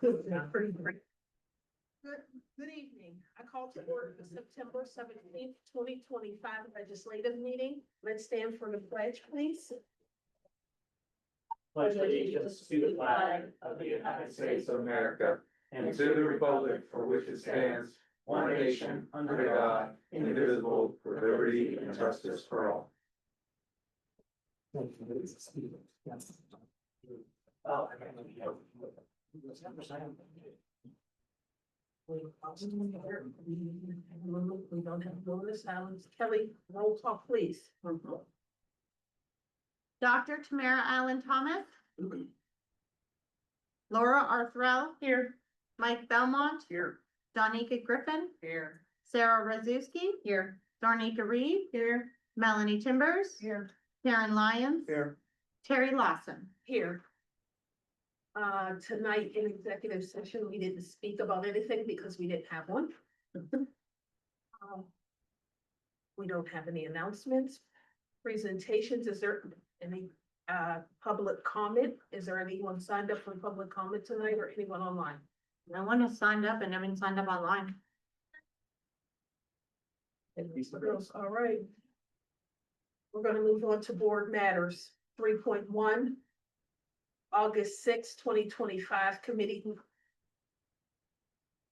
Pretty great. Good evening. I call to order the September 17th, 2025 legislative meeting. Let's stand for the pledge, please. Pledge allegiance to the flag of the United States of America and to the republic for which it stands, one nation, under God, indivisible, with liberty and justice for all. We don't have bonus Allen. Kelly, roll call, please. Dr. Tamara Allen Thomas. Laura Arthurell. Here. Mike Belmont. Here. Donika Griffin. Here. Sarah Rozuski. Here. Darnika Reed. Here. Melanie Timbers. Here. Karen Lyons. Here. Terry Lawson. Here. Tonight in executive session, we didn't speak about anything because we didn't have one. We don't have any announcements, presentations. Is there any public comment? Is there anyone signed up for public comment tonight or anyone online? No one has signed up and no one signed up online. Girls, all right. We're gonna move on to board matters. 3.1. August 6, 2025 committee.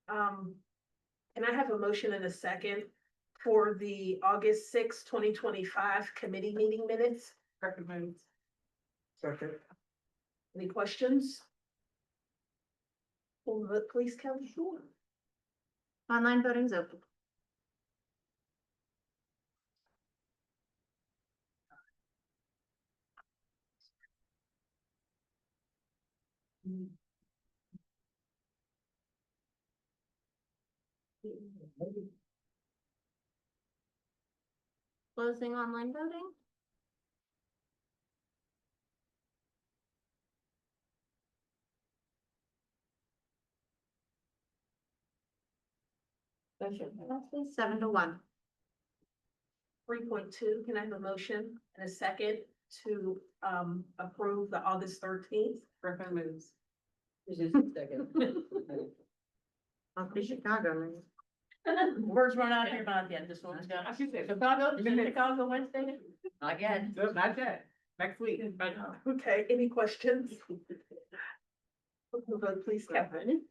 Can I have a motion in a second for the August 6, 2025 committee meeting minutes? Recommend. Second. Any questions? Will the please Kelly? Sure. Online voting's open. Closing online voting. Motion passes 7-1. 3.2, can I have a motion and a second to approve the August 13th? Griffin moves. Second. I'll be Chicago. Words run out here, not yet. This one's got. Chicago, is it Chicago Wednesday? Not yet. Not yet. Next week. Okay, any questions? Vote please, Kevin.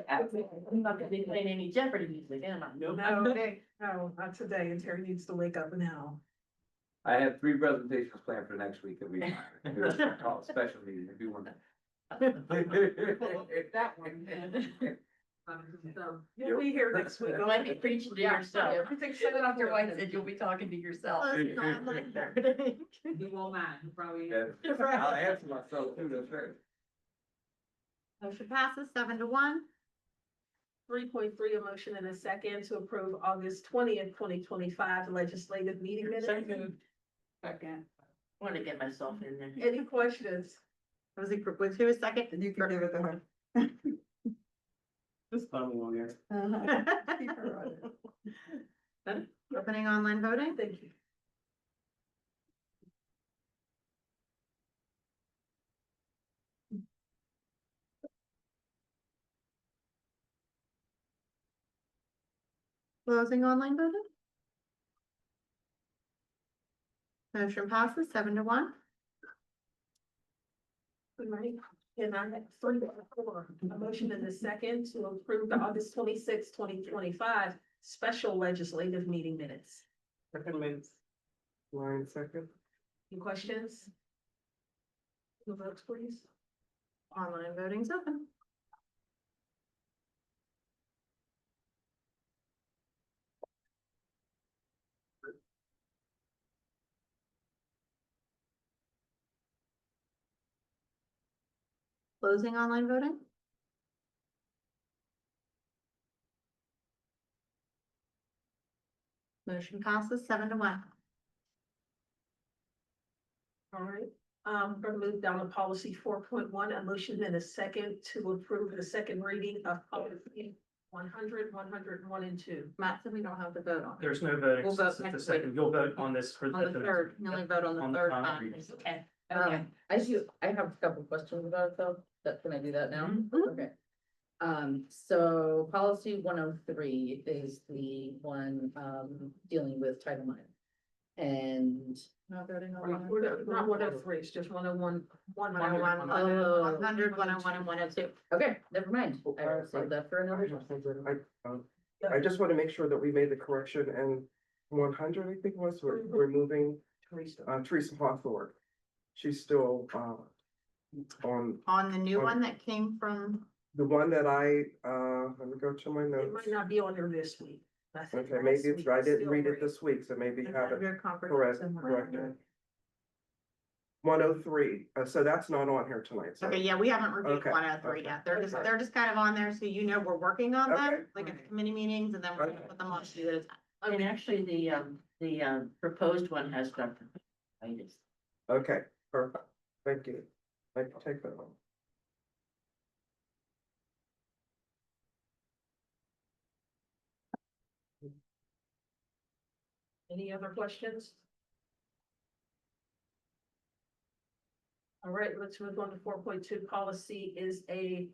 I'm not gonna be playing any Jeopardy music, am I? No, not today, and Terry needs to wake up now. I have 3 presentations planned for next week that we call a special meeting. I do one. That one. You'll be here next week. You might be preaching to yourself. I think so. Dr. White said you'll be talking to yourself. Closing online voting. You won't mind, probably. Yeah, I'll answer myself too, that's right. Motion passes 7-1. 3.3, a motion and a second to approve August 20th, 2025 legislative meeting minutes. Second. Want to get myself in there. Any questions? Was who was second? You can give it to her. Just fun along here. Opening online voting. Thank you. Closing online voting. Motion passes 7-1. Good morning. And I have 3.4, a motion and a second to approve the August 26, 2025 special legislative meeting minutes. Recommend. Line second. Any questions? The votes, please. Online voting's open. Closing online voting. Motion passes 7-1. All right, we're gonna move down to policy 4.1, a motion and a second to approve the second reading of policy 100, 101, and 2. Matt said we don't have to vote on it. There's no voting. We'll vote This is the next second. week. You'll vote on this for On the third, you only vote on the on the third final time. reading. Okay. Okay. I have a couple questions about it though, can I do that now? Mhm. Okay. So policy 103 is the one, dealing with Title IX. And. Not voting on that? Not 103, it's just 101, 101. 101, 100, 101, and 102. Okay, never mind. I will save that for another time. I just want to make sure that we made the correction and 100, I think was, we're moving Teresa Hawthorne. She's still, on On the new one that came from, the one that let me go to my It notes. might not be on there this week. I think Okay, last maybe it's, week I was didn't still read it ready. this week, so maybe you have it your conference. correct, corrected. 103, so that's not on here tonight, so. Okay, yeah, we haven't reviewed Okay, 103 okay. yet. They're just, Okay. they're just kind of on there, so you know we're working on them, Okay. like at the committee meetings, and then we're gonna put them on to you at a time. And actually, the proposed one has Dr. Titus. Okay, perfect, thank you. I can take that one. Any other questions? All right, let's move on to 4.2. Policy is the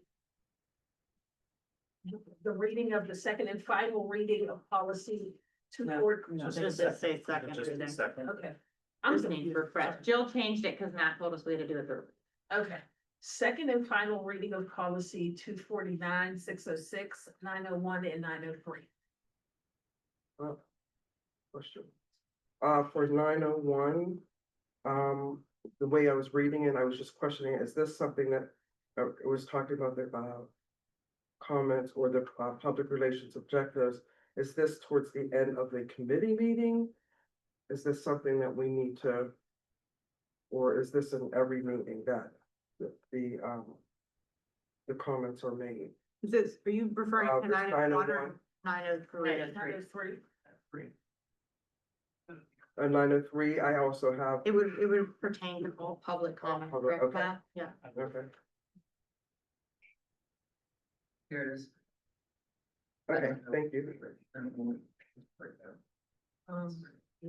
reading of the second and final reading of policy 24. Just say second reading. Okay. I'm Just need to refresh. Jill changed it because Matt told us we had to do it third. Okay, second and final reading of policy 249, 606, 901, and 903. Question. For 901, the way I was reading it, I was just questioning, is this something that, it was talking about the, comments or the, public relations objectives? Is this towards the end of the committee meeting? Is this something that we need to, or is this in every meeting that the comments are made? Is this, are you referring to This 901 or 903? 903. 903, I also have, It would pertain to all public comment, Public, correct, okay. Matt? Yeah. okay, Here it is. okay, thank you.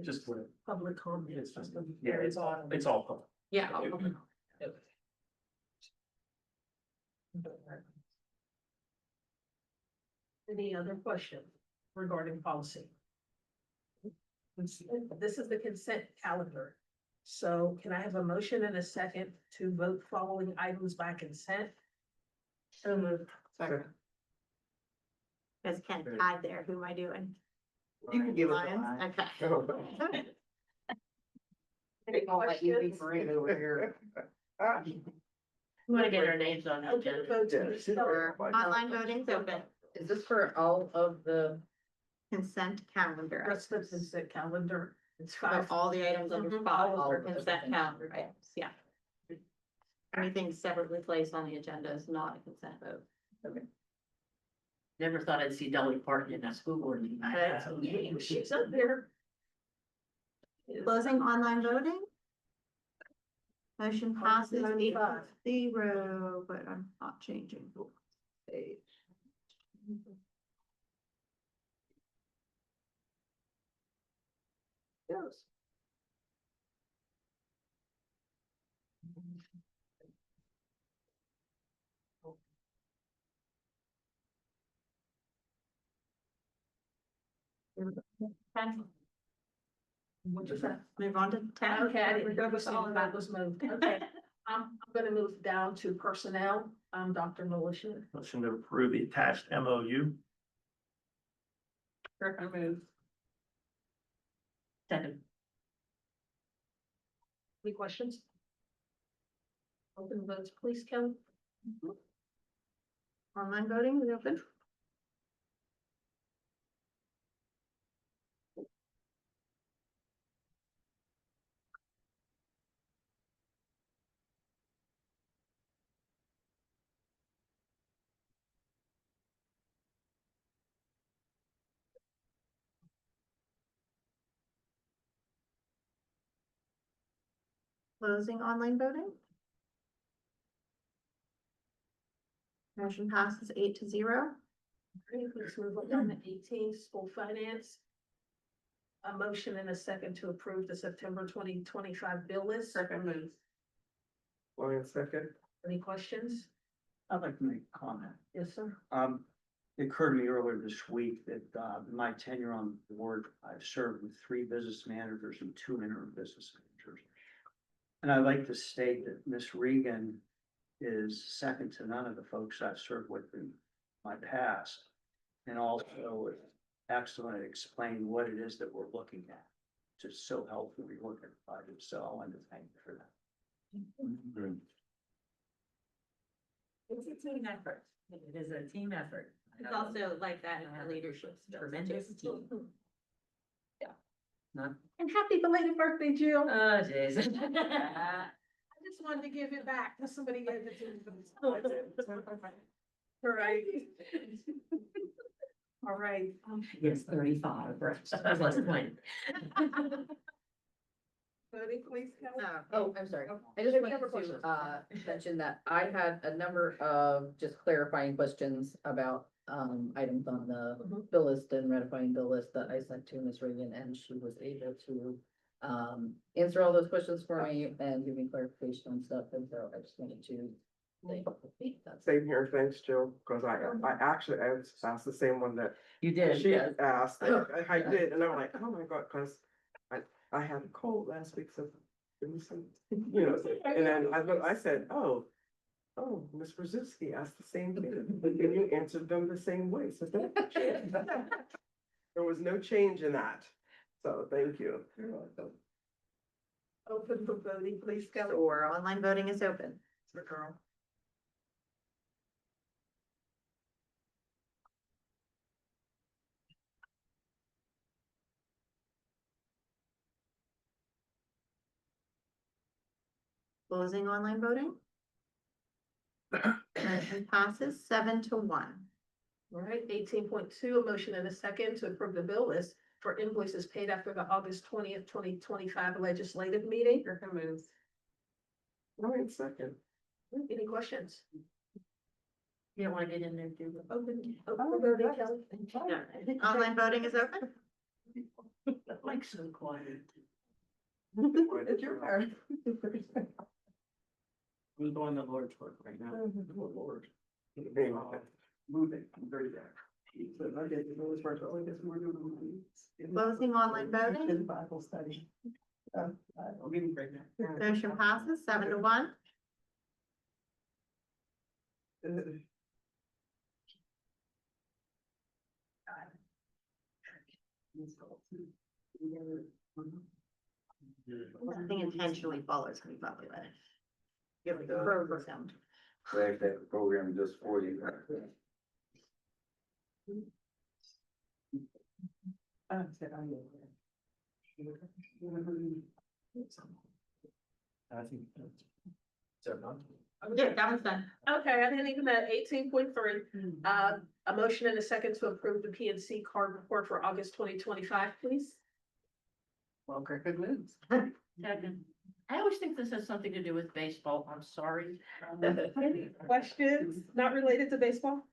Just what, Public comment. it's just, Yeah, yeah, it's all. it's all public. Yeah. all public. Any other questions regarding policy? This is the consent calendar. So can I have a motion and a second to vote following items by consent? So moved. Second. Guys can't hide there. Who am I doing? You can give it Lions? Okay. Any questions? We want to get our names on the Open the agenda. vote to Yeah, be sure. started. Online voting's open. Is this for all of the, Consent calendar. That's the consent calendar. It's So 5. all the items under Mhm. five All are of the consent consent calendar items, yeah. Anything separately placed on the agenda is not a consent vote. never thought I'd see Dolly Parton in a school board meeting. That's okay. She's up there. Closing online voting? Motion passes 95. 8-0, but I'm not changing. the page. Yes. Okay, What'd you say? move on to 10. Okay, I didn't know that was moved. Okay, I'm gonna move down to personnel. Dr. Militia. Motion to approve the attached MOU. Second. Any questions? Open votes, please, Kelly. Online voting is open. Closing online voting. Motion passes 8-0. Great, let's move on down to 18, school finance. A motion and a second to approve the September 2025 bill list. Second move. One second. Any questions? I'd like to make a comment. Yes, sir. It occurred to me earlier this week that, in my tenure on the board, I've served with 3 business managers and 2 interim business managers. And I'd like to state that Miss Regan is second to none of the folks I've served with in my past. And also excellent at explaining what it is that we're looking at. Just so helpful when we look at the budget. So I wanted to thank you for that. It's a team effort. It is a team effort. It's also like that in our leadership. Tremendous team. And happy belated birthday, Jill. Oh, jeez. I just wanted to give it back to somebody gave it to me. All right. All right. Yes, 35, right. Plus 20. Voting, please, Kelly. Oh, I'm sorry. I just Any wanted other questions? to, mention that I had a number of just clarifying questions about, items on the Mhm. bill list and ratifying bill list that I sent to Ms. Reagan, and she was able to, answer all those questions for me and give me clarification on stuff, and so I just wanted to say that's. Same here, thanks, Jill, because I actually asked the same one that You did. she asked. I did, and I'm like, oh my God, because I had a cold last week, so. Give me some, you know, and then I said, oh, Ms. Brzezinski asked the same thing, and you answered them the same way, so thank you. There was no change in that, so thank you. You're welcome. Open for voting, please, Kelly. Or online voting is open. Girl. Closing online voting. Motion passes 7-1. All right, 18.2, a motion and a second to approve the bill list for invoices paid after the August 20th, 2025 legislative meeting. Griffin moves. Wait a second. Any questions? You don't want to get in there, do Open for voting, Kelly. Online voting is open. Mike's so quiet. It's your turn. We're doing the Lord's work right now. Oh, Lord. Moving, very good. Closing online voting. Bible study. I'm meeting right now. Motion passes 7-1. Nothing intentionally follows me, probably that. Give it the program. They have a program just for you. I think. Is that not? Yeah, that one's done. Okay, I didn't even at 18.3, a motion and a second to approve the PNC card report for August 2025, please. Well, Griffin moves. Second. I always think this has something to do with baseball. I'm sorry. Any questions not related to baseball?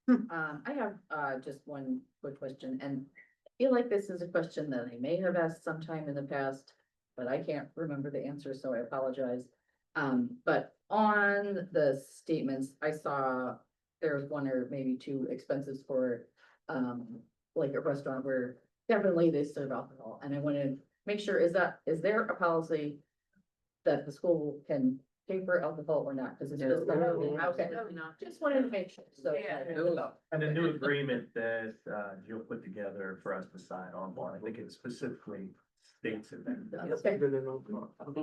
I have, just one quick question, and I feel like this is a question that I may have asked sometime in the past, but I can't remember the answer, so I apologize. But on the statements, I saw there was 1 or maybe 2 expenses for, like a restaurant where definitely they serve alcohol, and I want to make sure, is there a policy that the school can pay for alcohol or not? Because it's just, okay, just wanted to make sure, so. And a new agreement that, you'll put together for us to sign on, I think it specifically states it there. Okay.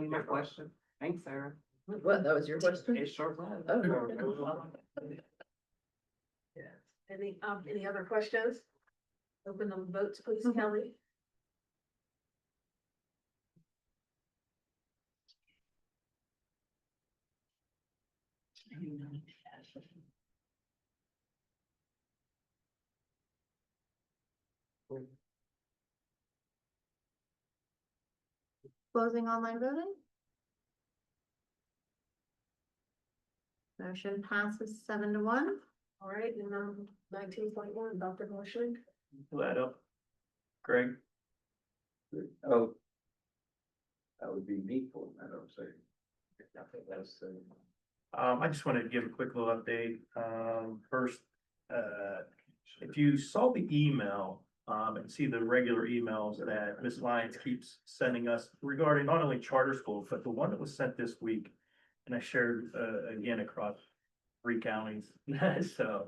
My question. Thanks, Sarah. What, that was your question? It's short. Oh. Any other questions? Open the votes, please, Kelly. Closing online voting. Motion passes 7-1. All right, and 19.1, Dr. Gosling. Pull that up. Greg? Oh. That would be me pulling that up, saying. I just wanted to give a quick little update. First, if you saw the email, and see the regular emails that Ms. Lyons keeps sending us regarding not only charter schools, but the one that was sent this week. And I shared, again, across 3 counties, so,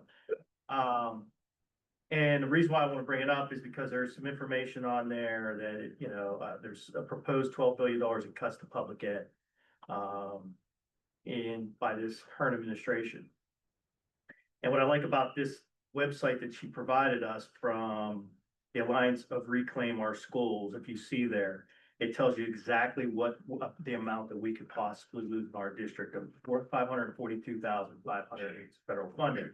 and the reason why I want to bring it up is because there's some information on there that, you know, there's a proposed $12 billion in cuts to public ed. By this current administration. And what I like about this website that she provided us from the Alliance of Reclaim Our Schools, if you see there, it tells you exactly what the amount that we could possibly lose in our district of $542,500 federal funding.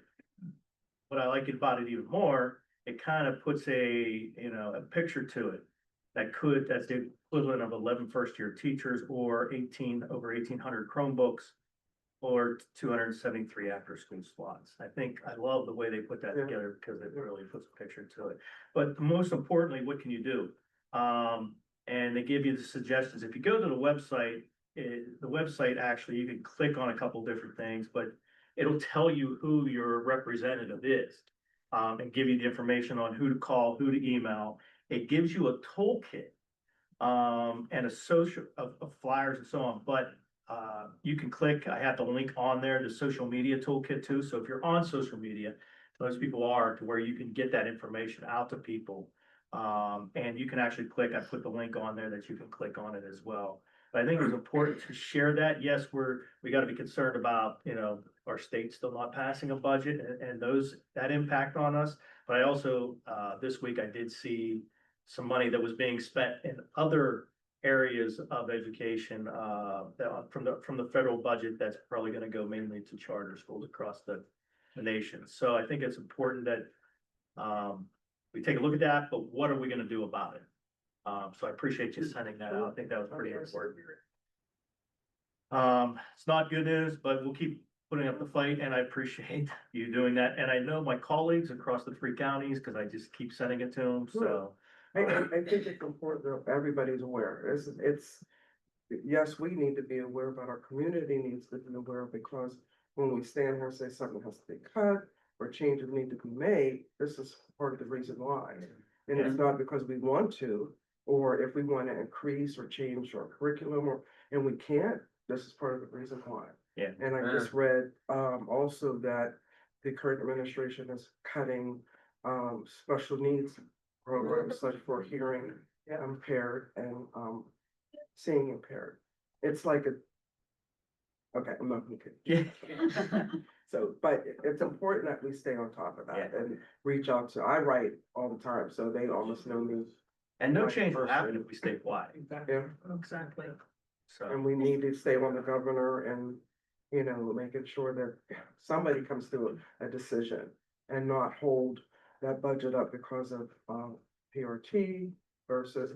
What I like about it even more, it kind of puts a picture to it that's the equivalent of 11 first-year teachers or over 1,800 Chromebooks or 273 after-school slots. I love the way they put that together because it really puts a picture to it. But most importantly, what can you do? And they give you the suggestions. If you go to the website, the website actually, you can click on a couple different things, but it'll tell you who your representative is, and give you the information on who to call, who to email. It gives you a toolkit, and a social of flyers and so on, but you can click, I have the link on there, the social media toolkit too. So if you're on social media, most people are, to where you can get that information out to people. And you can actually click, I put the link on there that you can click on it as well. But I think it's important to share that. Yes, we gotta be concerned about, our state still not passing a budget and that impact on us. But I also, this week I did see some money that was being spent in other areas of education, from the federal budget that's probably gonna go mainly to charter schools across the nation. So I think it's important that, we take a look at that, but what are we gonna do about it? So I appreciate you sending that out. I think that was pretty important. It's not good news, but we'll keep putting up the fight, and I appreciate you doing that. And I know my colleagues across the 3 counties, because I just keep sending it to them, so. I think it's important that everybody's aware. Yes, we need to be aware, but our community needs to be aware, because when we stand here and say something has to be cut or changes need to be made, this is part of the reason why. And it's not because we want to, or if we want to increase or change our curriculum, and we can't, this is part of the reason why. Yeah. And I just read also that the current administration is cutting special needs programs such for hearing impaired and seeing impaired. It's like okay, I'm not gonna kid. So, but it's important that we stay on top of that and reach out to, I write all the time, so they almost know me. And no change will happen if we stay quiet. Yeah. Exactly. So, And we need to stay on the governor and, making sure that somebody comes to a decision and not hold that budget up because of PRT versus,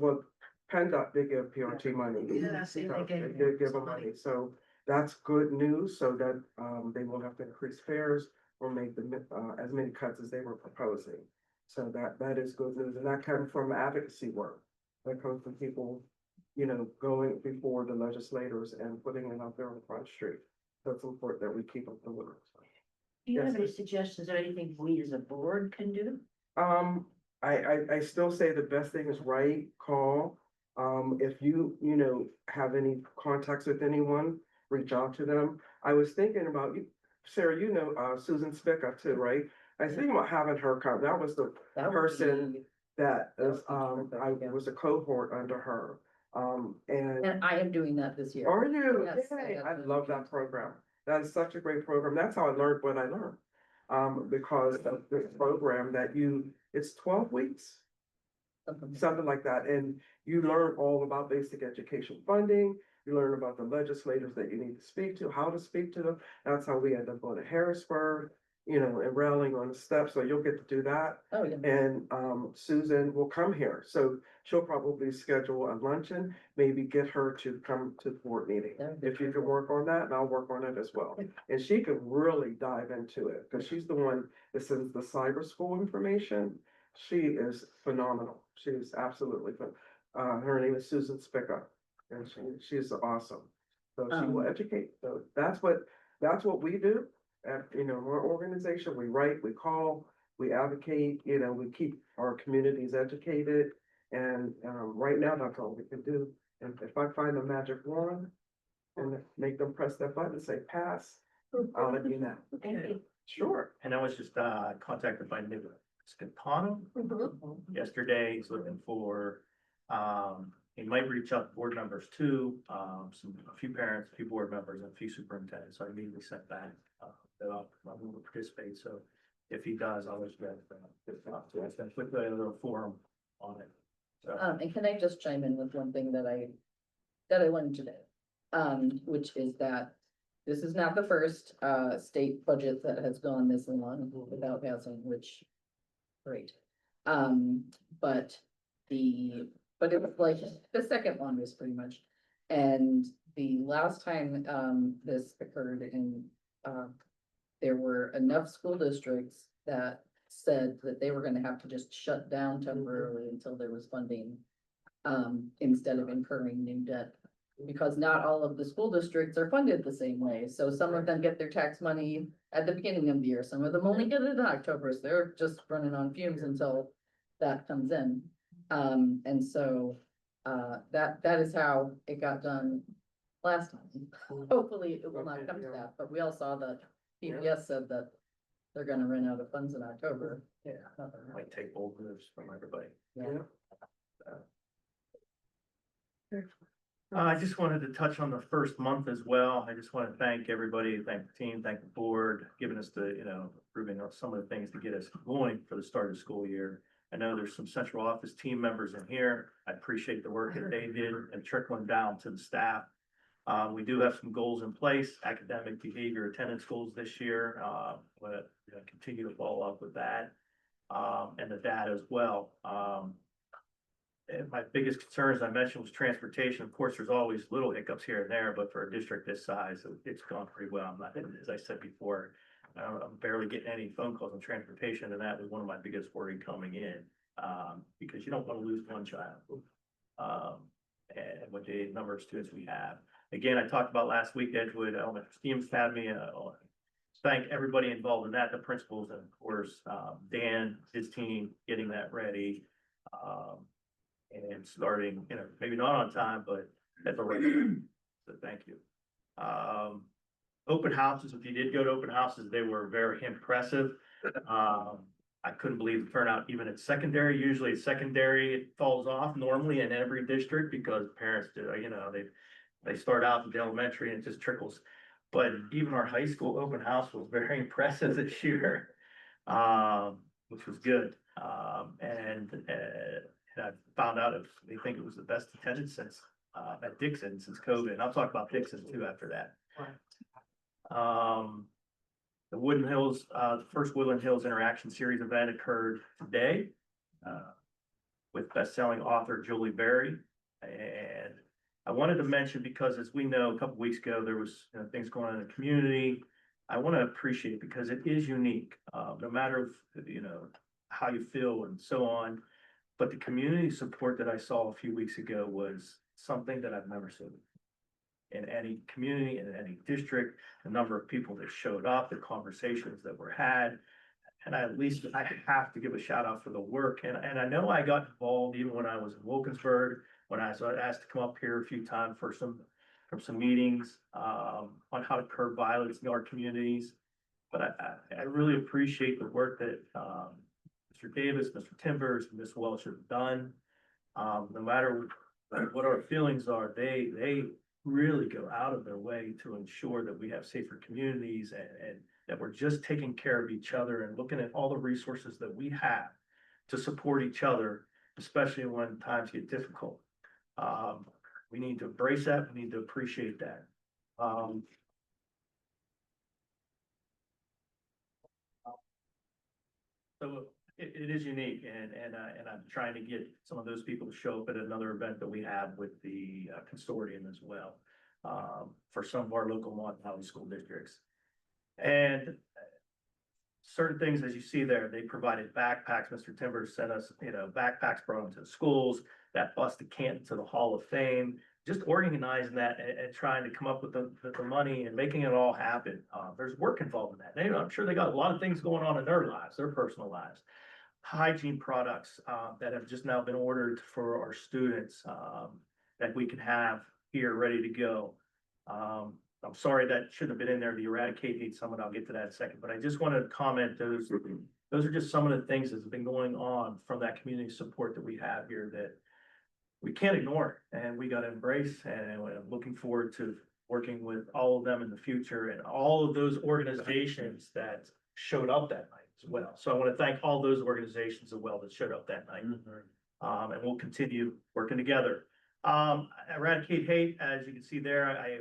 PennDOT did give PRT money. Yeah, I see they gave They did give some them money. money, so that's good news, so that they won't have to increase fares or make as many cuts as they were proposing. So that is good news, and that comes from advocacy work. That comes from people, going before the legislators and putting it out there on Front Street. That's important that we keep up the work. Do you Yes, have any suggestions or anything we as a board can do? I still say the best thing is write, call. If you have any contacts with anyone, reach out to them. I was thinking about you, Sarah, Susan Spica too, right? I was thinking about having her come. That was the That would person be- that that is, would be perfect, I yeah. was a cohort under her. And And I am doing that this year. are you? Yes, Yay, I I have love that program. That is such a great program. That's how I learned what I learned. Because of this program that it's 12 weeks, something like that. And you learn all about basic education funding. You learn about the legislators that you need to speak to, how to speak to them. That's how we end up going to Harrisburg, and railing on the steps. So you'll get to do that. Oh, yeah. And Susan will come here. So she'll probably schedule a luncheon, maybe get her to come to the board meeting. That would be If you can perfect. work on that, and I'll work on it as well. And she can really dive into it, because she's the one that sends the cyber school information. She is phenomenal. She is absolutely her name is Susan Spica, and she's awesome. So she will educate, so that's what we do. Our organization, we write, we call, we advocate, we keep our communities educated. And, right now, that's all we can do. And if I find a magic wand and make them press that button and say, pass, I'll let you know. Thank you. Sure. And I was just, contacted by Nick Scantano yesterday. He's looking for, he might reach out to board members too, a few parents, a few board members, and a few superintendents. So I immediately sent back, that I'm going to participate. So if he does, I'll let you guys know. I put the other forum on it. So, And can I just chime in with one thing that I wanted to know? Which is that this is not the first, state budget that has gone this long without passing, which, great. But it was like, the second one was pretty much, and the last time, this occurred in, there were enough school districts that said that they were gonna have to just shut down temporarily until there was funding, instead of incurring new debt. Because not all of the school districts are funded the same way, so some of them get their tax money at the beginning of the year, some of them only get it in October, so they're just running on fumes until that comes in. And so, that is how it got done last time. Hopefully it will not come to that, but we all saw that PBS said that they're gonna run out of funds in October. yeah, might take bold moves from everybody. Yeah. I just wanted to touch on the first month as well. I just want to thank everybody, thank the team, thank the board, giving us the, approving of some of the things to get us going for the start of the school year. I know there's some central office team members in here. I appreciate the work that they did and trickling down to the staff. We do have some goals in place, academic behavior, attendance goals this year. But continue to follow up with that, and the data as well. And my biggest concern, as I mentioned, was transportation. Of course, there's always little hiccups here and there, but for a district this size, it's gone pretty well. I'm not, as I said before, I'm barely getting any phone calls on transportation, and that was one of my biggest worry coming in, because you don't want to lose one child. And with the number of students we have. Again, I talked about last week, Edgewood Elementary STEAM Academy. Thank everybody involved in that, the principals, and of course, Dan, his team, getting that ready. And starting, maybe not on time, but at the right time. So thank you. Open houses, if you did go to open houses, they were very impressive. I couldn't believe the turnout even at secondary. Usually at secondary, it falls off normally in every district because parents do, they start out with the elementary and it just trickles. But even our high school open house was very impressive this year, which was good. And I found out they think it was the best attendance since at Dixon since COVID. And I'll talk about Dixon too after that. The Woodland Hills, the first Woodland Hills Interaction Series event occurred today with best-selling author Julie Berry. And I wanted to mention, because as we know, a couple weeks ago, there was things going on in the community. I want to appreciate, because it is unique, no matter how you feel and so on. But the community support that I saw a few weeks ago was something that I've never seen in any community, in any district. The number of people that showed up, the conversations that were had. And I have to give a shout out for the work. And I know I got involved even when I was in Wilkinsburg, when I was asked to come up here a few times for some meetings on how to curb violence in our communities. But I really appreciate the work that Mr. Davis, Mr. Timbers, and Ms. Welch have done. No matter what our feelings are, they really go out of their way to ensure that we have safer communities and that we're just taking care of each other and looking at all the resources that we have to support each other, especially when times get difficult. We need to embrace that. We need to appreciate that. So it is unique, and I'm trying to get some of those people to show up at another event that we have with the consortium as well, for some of our local Mon Valley school districts. And certain things, as you see there, they provided backpacks. Mr. Timbers sent us, backpacks brought them to the schools. That bus to Canton to the Hall of Fame. just organizing that and trying to come up with the money and making it all happen. There's work involved in that. I'm sure they got a lot of things going on in their lives, their personal lives. Hygiene products, that have just now been ordered for our students, that we can have here ready to go. I'm sorry that shouldn't have been in there, the Eradicate Hate Summit. I'll get to that in a second, but I just wanted to comment those are just some of the things that have been going on from that community support that we have here that we can't ignore, and we got to embrace, and I'm looking forward to working with all of them in the future and all of those organizations that showed up that night as well. So I want to thank all those organizations as well that showed up that night. And we'll continue working together. Eradicate Hate, as you can see there, I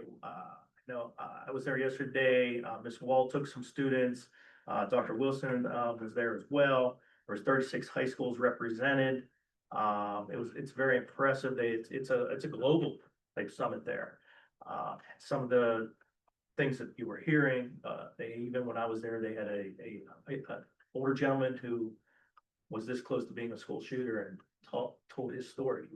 was there yesterday. Ms. Wall took some students. Dr. Wilson was there as well. There was 36 high schools represented. It's very impressive. It's a global type summit there. Some of the things that you were hearing, even when I was there, they had a older gentleman who was this close to being a school shooter and told his story.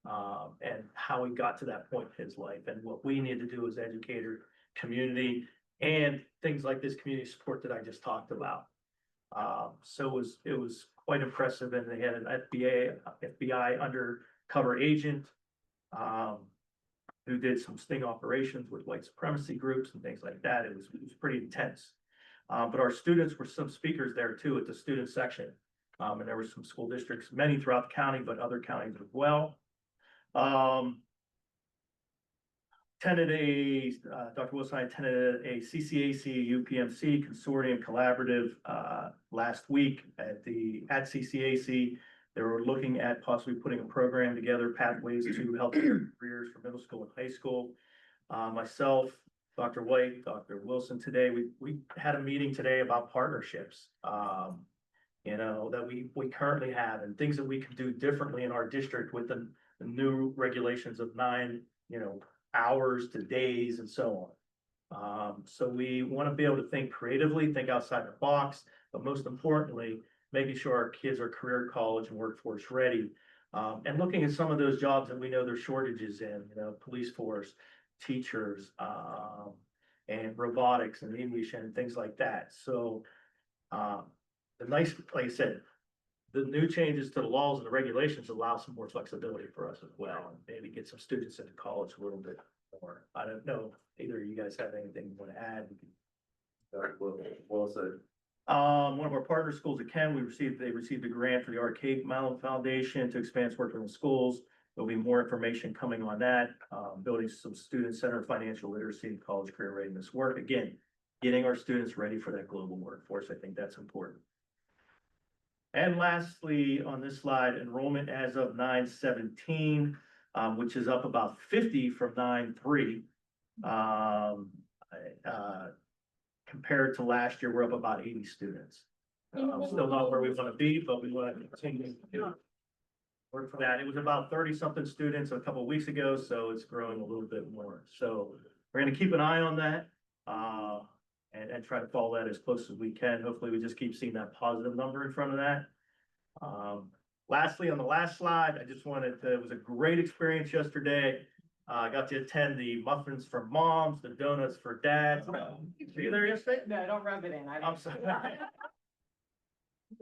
And how he got to that point in his life, and what we need to do as educator, community, and things like this community support that I just talked about. So it was quite impressive, and they had an FBI undercover agent, who did some sting operations with white supremacy groups and things like that. It was pretty intense. But our students were some speakers there too at the student section. And there were some school districts, many throughout the county, but other counties as well. Dr. Wilson, I attended a CCAC UPMC consortium collaborative last week at CCAC. They were looking at possibly putting a program together, pathways to healthcare careers for middle school and high school. Myself, Dr. White, Dr. Wilson, today, we had a meeting today about partnerships, that we currently have, and things that we can do differently in our district with the new regulations of 9, hours to days and so on. So we want to be able to think creatively, think outside the box, but most importantly, making sure our kids are career, college, and workforce ready. And looking at some of those jobs that we know there's shortages in, police force, teachers, and robotics and English and things like that. So like I said, the new changes to the laws and the regulations allow some more flexibility for us as well, and maybe get some students into college a little bit more. I don't know, either of you guys have anything you want to add? Well said. One of our partner schools at Ken, they received a grant for the Arcade Mountain Foundation to expand working in schools. There'll be more information coming on that, building some student center financial literacy and college career readiness work. Again, getting our students ready for that global workforce. I think that's important. And lastly, on this slide, enrollment as of 9/17, which is up about 50 from 9/3. Compared to last year, we're up about 80 students. Still not where we want to be, but we want to continue to work for that. It was about 30-something students a couple of weeks ago, so it's growing a little bit more. So we're going to keep an eye on that, and try to follow that as close as we can. Hopefully, we just keep seeing that positive number in front of that. Lastly, on the last slide, it was a great experience yesterday. I got to attend the muffins for moms, the donuts for dads. Were you there yesterday? No, don't rub it in. I'm sorry.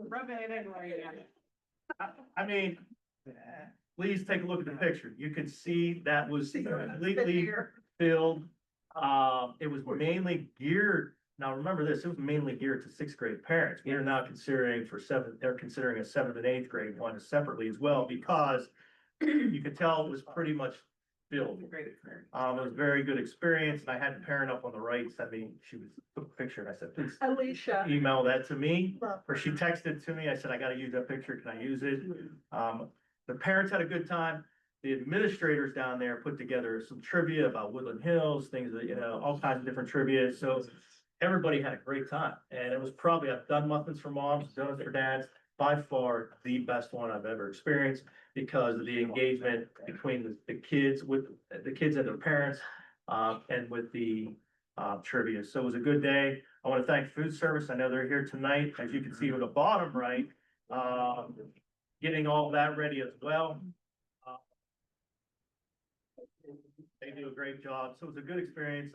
Rub it in anyway. I mean, please take a look at the picture. You can see that was completely filled. It was mainly geared. Now, remember this, it was mainly geared to 6th grade parents. We are now considering they're considering a 7th and 8th grade one separately as well, because you could tell it was pretty much filled. Great experience. It was a very good experience, and I had a parent up on the right send me, took a picture, and I said, please Alicia. email that to me, or she texted to me. I said, I gotta use that picture. Can I use it? The parents had a good time. The administrators down there put together some trivia about Woodland Hills, things that, all kinds of different trivia. So everybody had a great time. And it was probably, I've done muffins for moms, donuts for dads, by far the best one I've ever experienced, because of the engagement between the kids and their parents, and with the trivia. So it was a good day. I want to thank food service. I know they're here tonight, as you can see with the bottom right, getting all that ready as well. They do a great job. So it was a good experience.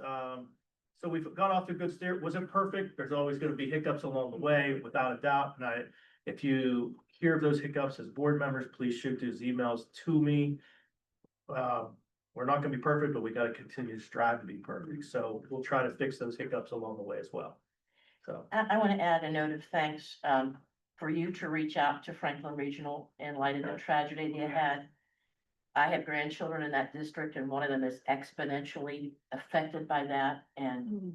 So we've got off to a good start. Wasn't perfect. There's always gonna be hiccups along the way, without a doubt. And if you hear of those hiccups as board members, please shoot those emails to me. We're not gonna be perfect, but we gotta continue to strive to be perfect. So we'll try to fix those hiccups along the way as well. So, I want to add a note of thanks, for you to reach out to Franklin Regional in light of the tragedy they had. I have grandchildren in that district and one of them is exponentially affected by that and,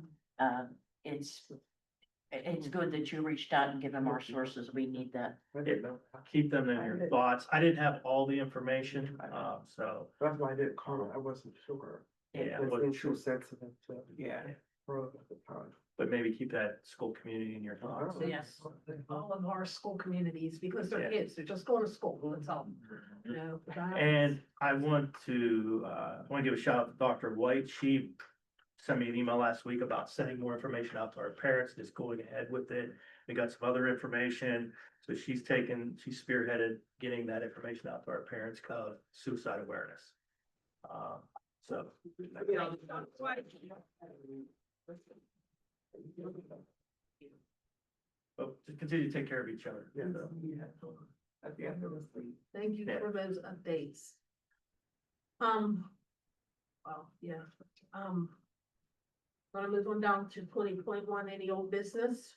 it's good that you reached out and given them our sources. We need that. keep them in your thoughts. I didn't have all the information, so, That's why I didn't call. I wasn't sure. yeah, It but, was too sensitive to. Yeah. At the time. but maybe keep that school community in your thoughts. Yes. All of our school communities, because they're Yeah. kids, they're just going to school, that's all. You know, And I want to give a shout out to Dr. White. She sent me an email last week about sending more information out to our parents, just going ahead with it. We got some other information, so she's spearheaded getting that information out to our parents of suicide awareness. So. But just continue to take care of each other. Yeah. At the end of the sleep. Thank you Yeah. for those updates. Well, yeah, gonna move on down to 20.1, any old business?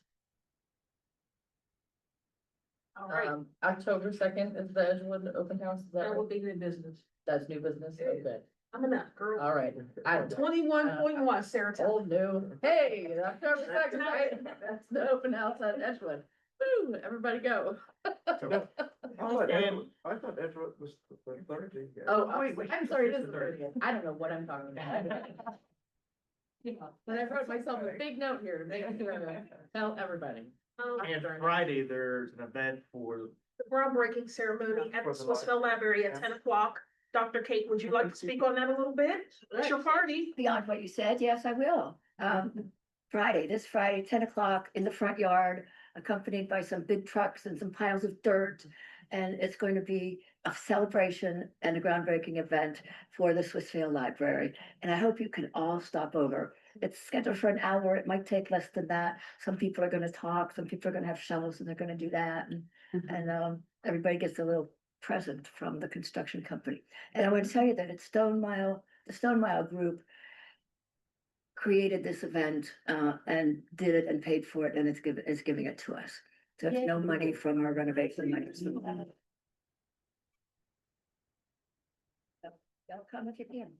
All right, October 2nd is the Edgewood open house, is that that will right? be new business. That's new business, okay, I'm enough, girl. all right. I don't know. 21.1, Sarah. tell me. Old, new, hey, October 2nd, right? That's the open house at Edgewood. Woo, everybody go. I thought Edgewood was the Thursday. Oh, wait, I'm sorry, it is the 30th. I don't know what I'm talking about. But I wrote myself a big note here to make sure to tell everybody. And Friday, there's an event for, The groundbreaking ceremony at the For the Swissville Library at yeah. 10 o'clock. Dr. Kate, would you like to speak on that a little bit? It's your party. Beyond what you said, yes, I will. This Friday, 10 o'clock in the front yard, accompanied by some big trucks and some piles of dirt. And it's going to be a celebration and a groundbreaking event for the Swissville Library. And I hope you can all stop over. It's scheduled for an hour. It might take less than that. Some people are gonna talk, some people are gonna have shovels and they're gonna do that. And everybody gets a little present from the construction company. And I want to tell you that it's the Stone Mile Group created this event and did it and paid for it, and it's giving it to us. So it's no money from our renovation money. They'll come if you can.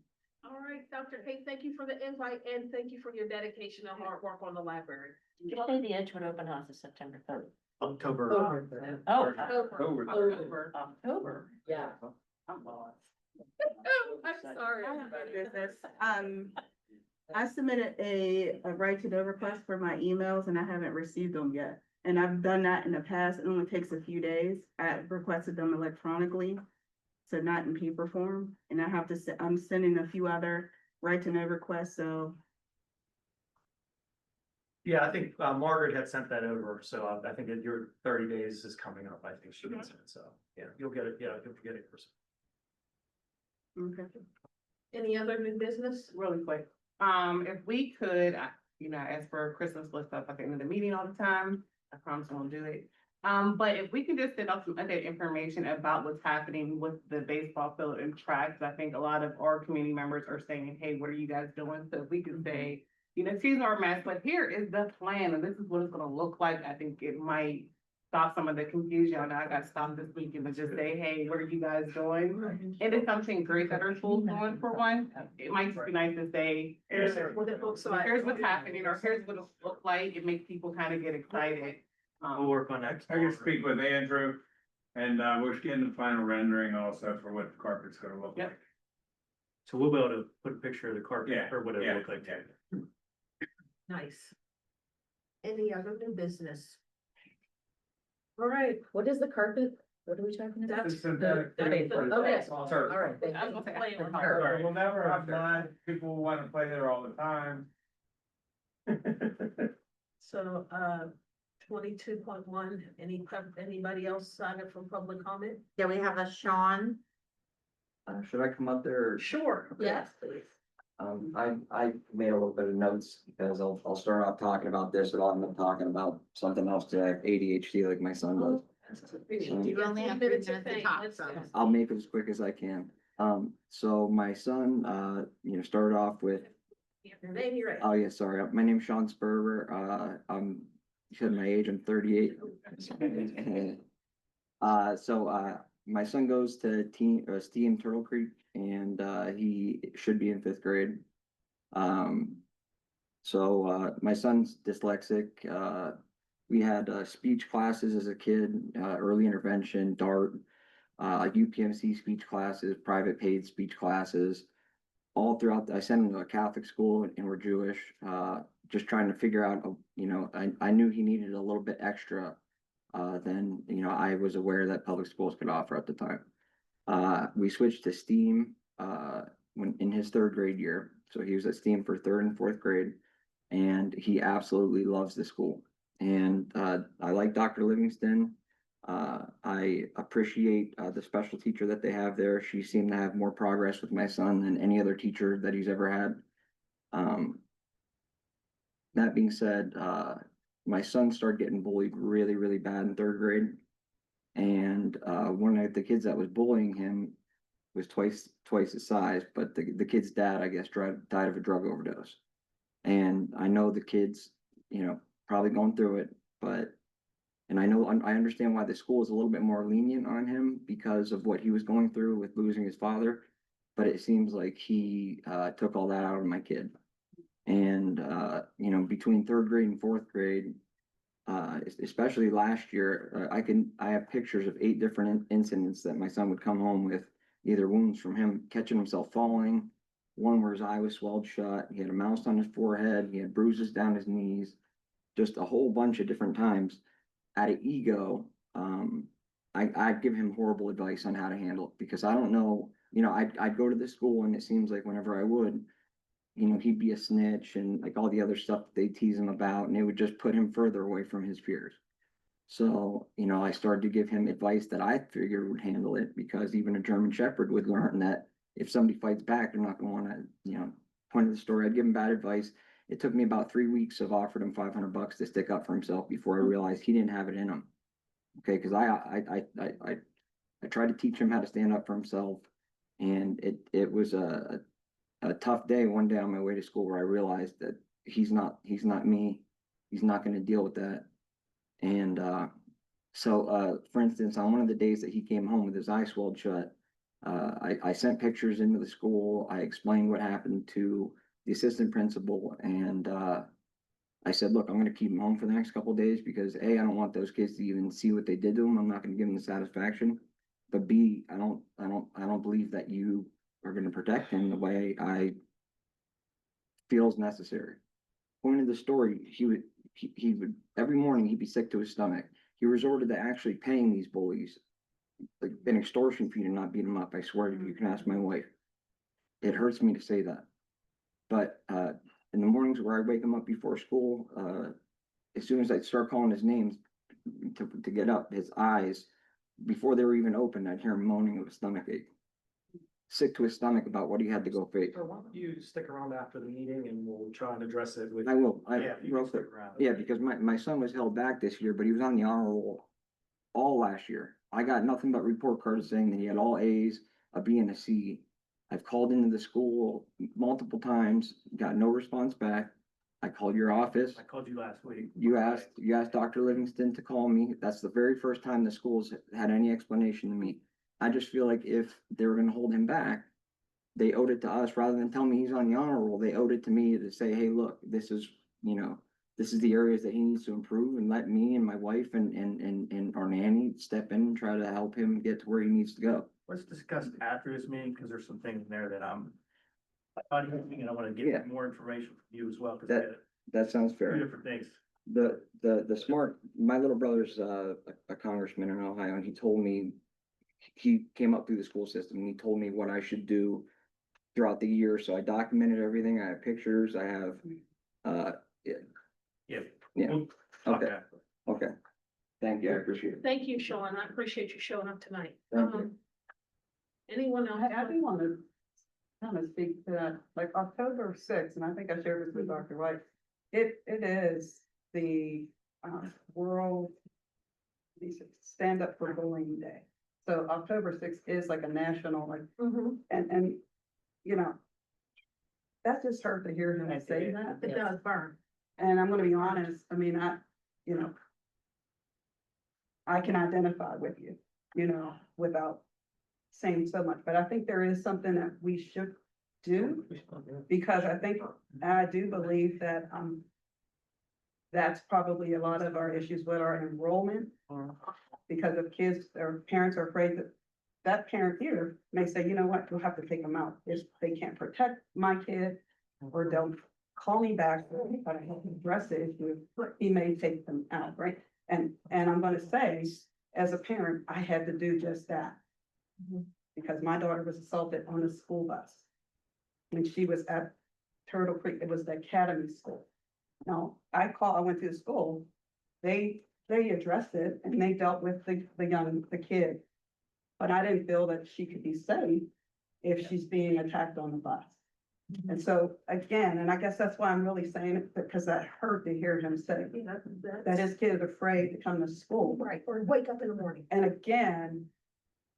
All right, Dr. Kate, thank you for the invite and thank you for your dedication and hard work on the library. You say the Edgewood Open House is September 3rd. October. Oh, October. Yeah. I'm lost. I'm sorry. I have a business. I submitted a right to know request for my emails and I haven't received them yet. And I've done that in the past. It only takes a few days. I've requested them electronically. So not in paper form. And I have to, I'm sending a few other right to know requests, so. Yeah, I think Margaret had sent that over, so I think that your 30 days is coming up. I think she gets it, so, yeah, you'll get it, yeah, you'll get it. Okay. Any other new business? Really quick, if we could, as for Christmas list stuff at the end of the meeting all the time, I promise I won't do it. But if we could just send out some other information about what's happening with the baseball field and tracks, I think a lot of our community members are saying, hey, what are you guys doing? So if we could say, choose our mess, but here is the plan, and this is what it's gonna look like, I think it might stop some of the confusion. I know I got stopped this weekend, but just say, hey, what are you guys doing? And it's something great that our school's doing for one. It might just be nice to say, Here's what it looks like. here's what's happening, or here's what it'll look like. It makes people kind of get excited. We'll work on that. I can speak with Andrew, and we're getting the final rendering also for what the carpet's gonna look Yep. like. So we'll be able to put a picture of the carpet Yeah, or whatever it yeah, looks like. yeah. Nice. Any other new business? All right, What is the carpet? What are we talking about? that's. It's synthetic. that's the- Okay, Sorry. all right. thank I was you. gonna say, Sorry, we'll never have mud, people wanna play there all the time. So, 22.1, anybody else sign up for public comment? Yeah, we have a Sean Should I come up there? Sure. Yes, please. I made a little bit of notes because I'll start off talking about this, but I'll end up talking about something else today. I have ADHD like my son does. You only have 3 minutes to talk, so. I'll make it as quick as I can. So my son, started off with, Your name, you're right. oh yeah, sorry, my name's Sean Sperber. You said my age, I'm 38. My son goes to STEAM Turtle Creek and, he should be in 5th grade. My son's dyslexic. We had, speech classes as a kid, early intervention, DART, UPMC speech classes, private paid speech classes. All throughout, I sent him to a Catholic school and we're Jewish, just trying to figure out, I knew he needed a little bit extra than, I was aware that public schools could offer at the time. We switched to STEAM when in his 3rd grade year. So he was at STEAM for 3rd and 4th grade, and he absolutely loves the school. And I like Dr. Livingston. I appreciate the special teacher that they have there. She seemed to have more progress with my son than any other teacher that he's ever had. That being said, my son started getting bullied really, really bad in 3rd grade. And one of the kids that was bullying him was twice his size, but the kid's dad, I guess, died of a drug overdose. And I know the kid's, probably going through it, and I understand why the school is a little bit more lenient on him because of what he was going through with losing his father. But it seems like he took all that out of my kid. And, between 3rd grade and 4th grade, especially last year, I have pictures of 8 different incidents that my son would come home with, either wounds from him catching himself falling, one where his eye was swelled shut, he had a mouse on his forehead, he had bruises down his knees, just a whole bunch of different times. Out of ego, I'd give him horrible advice on how to handle it because I don't know, I'd go to the school and it seems like whenever I would, he'd be a snitch and like all the other stuff that they tease him about, and it would just put him further away from his peers. So, I started to give him advice that I figured would handle it because even a German Shepherd would learn that if somebody fights back, they're not going to want to, point of the story. I'd give him bad advice. It took me about 3 weeks of offering him $500 to stick up for himself before I realized he didn't have it in him. Okay, because I tried to teach him how to stand up for himself, and it was a tough day one day on my way to school where I realized that he's not me. He's not going to deal with that. And for instance, on one of the days that he came home with his eye swelled shut, I sent pictures into the school. I explained what happened to the assistant principal, and I said, look, I'm going to keep him home for the next couple of days because A, I don't want those kids to even see what they did to him. I'm not going to give them the satisfaction. But B, I don't believe that you are going to protect him the way I feel is necessary. Point of the story, he would every morning he'd be sick to his stomach. He resorted to actually paying these bullies like an extortion fee to not beat him up. I swear to you, you can ask my wife. It hurts me to say that. But in the mornings where I wake him up before school, as soon as I start calling his names to get up, his eyes, before they were even open, I'd hear him moaning of a stomach ache. Sick to his stomach about what he had to go face. So why don't you stick around after the meeting and we'll try and address it with. I will. Yeah, you can stick around. Yeah, because my son was held back this year, but he was on the honor roll all last year. I got nothing but report cards saying that he had all A's, a B and a C. I've called into the school multiple times, got no response back. I called your office. I called you last week. You asked Dr. Livingston to call me. That's the very first time the schools had any explanation to me. I just feel like if they were gonna hold him back, they owed it to us rather than tell me he's on the honor roll. They owed it to me to say, hey, look, this is the areas that he needs to improve, and let me and my wife and our nanny step in and try to help him get to where he needs to go. Let's discuss after this meeting, because there's some things in there that I want to Yeah. get more information from you as well, because That sounds two fair. different things. My little brother's a congressman in Ohio, and he told me, he came up through the school system and he told me what I should do throughout the year. So I documented everything. I have pictures. I have, Yeah. Yeah. We'll talk Okay. after. okay. Thank you. I appreciate it. Thank you, Sean. I appreciate you showing up tonight. Thank you. Anyone else? I do want to kind of speak to that, like October sixth, and I think I shared this with Dr. White. It is the World Stand Up for Bullying Day. So October sixth is like a national, like, Mhm. and, you know, that just hurt to hear him say that. It does burn. And I'm gonna be honest, I mean, you know, I can identify with you, you know, without saying so much, but I think there is something that we should do, because I do believe that, that's probably a lot of our issues with our enrollment. Because of kids, their parents are afraid that parent here may say, you know what, you'll have to take them out if they can't protect my kid, or don't call me back, but I help address the issue, he may take them out, right? And I'm gonna say, as a parent, I had to do just that. Because my daughter was assaulted on a school bus. When she was at Turtle Creek, it was the academy school. Now, I went to the school, they addressed it and they dealt with the kid. But I didn't feel that she could be safe if she's being attacked on the bus. And so, again, and I guess that's why I'm really saying it, because that hurt to hear him say that his kid is afraid to come to school. Right, or wake up in the morning. And again,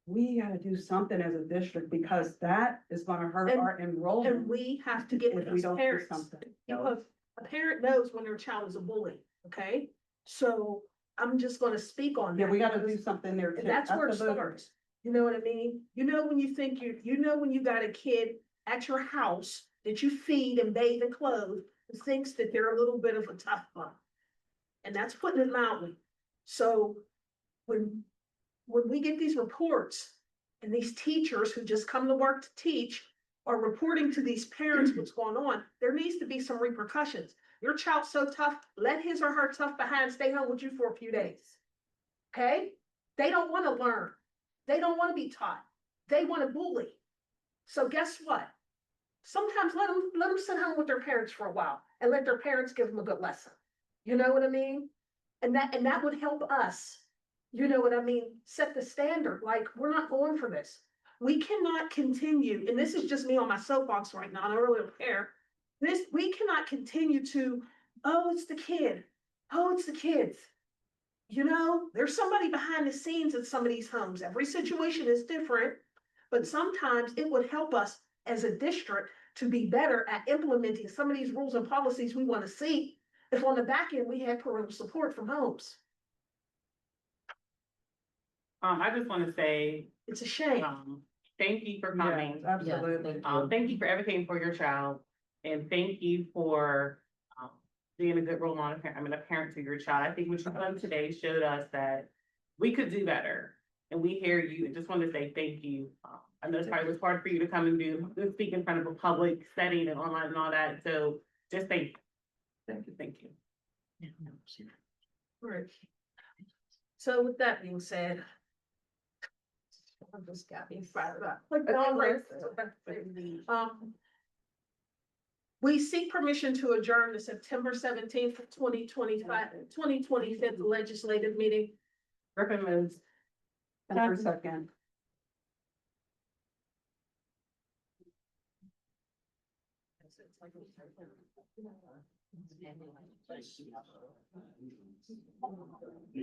we gotta do something as a district, because that is gonna hurt And- our enrollment. And we have to get with If we those don't do parents. something. Because a parent knows when their child is a bully, okay? So I'm just gonna speak on that. Yeah, we gotta do something there too. And that's where it Absolutely. starts. You know what I mean? You know, when you think you know, when you got a kid at your house that you feed and bathe and clothe, who thinks that they're a little bit of a tough one. And that's putting it mildly. So when we get these reports and these teachers who just come to work to teach are reporting to these parents what's going on, there needs to be some repercussions. Your child's so tough, let his or her tough behind stay home with you for a few days. Okay? They don't want to learn. They don't want to be taught. They want to bully. So guess what? Sometimes let them sit home with their parents for a while and let their parents give them a good lesson. You know what I mean? And that would help us. You know what I mean? Set the standard. Like, we're not going for this. We cannot continue, and this is just me on my soapbox right now, and I really don't care. We cannot continue to, oh, it's the kid. Oh, it's the kids. You know, there's somebody behind the scenes in some of these homes. Every situation is different, but sometimes it would help us as a district to be better at implementing some of these rules and policies we want to see if on the back end we had parental support from homes. I just want to say, It's a shame. thank you for Yeah, coming. absolutely. Thank you for everything for your child, and thank you for, being a good role model, a parent to your child. I think what you've done today showed us that we could do better, and we hear you, and just want to say thank you. I know it's probably was hard for you to come and speak in front of a public setting and online and all that, so just thank you. Thank you. Right. So with that being said. I just got me fired up. We seek permission to adjourn the September 17th, 2025 legislative meeting. Griffin moves. And for a second.